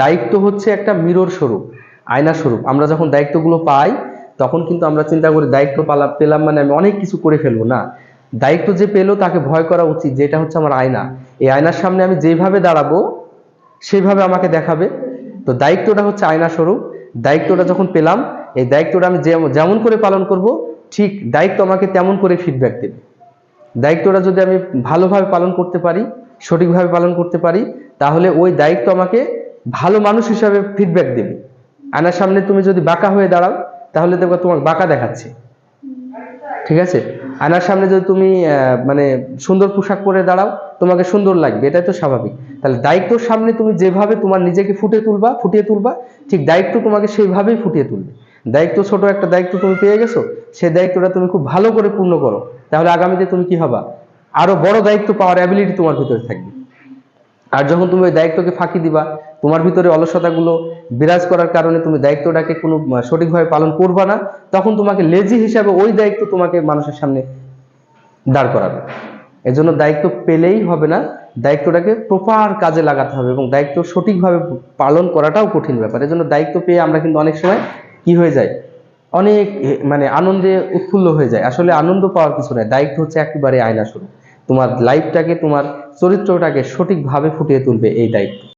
দায়িত্ব হচ্ছে একটা মিরর স্বরূপ, আয়না স্বরূপ। আমরা যখন দায়িত্বগুলো পাই তখন কিন্তু আমরা চিন্তা করি দায়িত্ব পেলাম মানে আমি অনেক কিছু করে ফেলবো। না, দায়িত্ব যে পেলো তাকে ভয় করা উচিত, যেটা হচ্ছে আমার আয়না। এই আয়নার সামনে আমি যেভাবে দাঁড়াবো সেইভাবে আমাকে দেখাবে। তো দায়িত্বটা হচ্ছে আয়না স্বরূপ। দায়িত্বটা যখন পেলাম, এই দায়িত্বটা আমি যেমন করে পালন করব, ঠিক দায়িত্ব আমাকে তেমন করে ফিডব্যাক দেবে। দায়িত্বটা যদি আমি ভালোভাবে পালন করতে পারি, সঠিকভাবে পালন করতে পারি, তাহলে ওই দায়িত্ব আমাকে ভালো মানুষ হিসাবে ফিডব্যাক দেবে। আয়নার সামনে তুমি যদি বাঁকা হয়ে দাঁড়াও, তাহলে দেখো তোমাকে বাঁকা দেখাচ্ছে, ঠিক আছে। আয়নার সামনে যদি তুমি মানে সুন্দর পোশাক পরে দাঁড়াও, তোমাকে সুন্দর লাগবে, এটাই তো স্বাভাবিক। তাহলে দায়িত্বর সামনে তুমি যেভাবে তোমার নিজেকে ফুটিয়ে তুলবা, ঠিক দায়িত্ব তোমাকে সেইভাবেই ফুটিয়ে তুলবে। দায়িত্ব, ছোট একটা দায়িত্ব তুমি পেয়ে গেছো, সেই দায়িত্বটা তুমি খুব ভালো করে পূর্ণ করো, তাহলে আগামীতে তুমি কি হবা, আরো বড় দায়িত্ব পাওয়ার অ্যাবিলিটি তোমার ভিতরে থাকবে। আর যখন তুমি ওই দায়িত্বকে ফাঁকি দিবা, তোমার ভিতরে অলসতাগুলো বিরাজ করার কারণে তুমি দায়িত্বটাকে কোনো সঠিকভাবে পালন করবা না, তখন তোমাকে লেজি হিসাবে ওই দায়িত্ব তোমাকে মানুষের সামনে দাঁড় করাবে। এজন্য দায়িত্ব পেলেই হবে না, দায়িত্বটাকে প্রপার কাজে লাগাতে হবে, এবং দায়িত্ব সঠিকভাবে পালন করাটাও কঠিন ব্যাপার। এজন্য দায়িত্ব পেয়ে আমরা কিন্তু অনেক সময় কি হয়ে যায়, অনেক মানে আনন্দে উৎফুল্ল হয়ে যায়। আসলে আনন্দ পাওয়ার কিছু নয়, দায়িত্ব হচ্ছে একেবারে আয়না স্বরূপ। তোমার লাইফটাকে, তোমার চরিত্রটাকে সঠিকভাবে ফুটিয়ে তুলবে এই দায়িত্ব।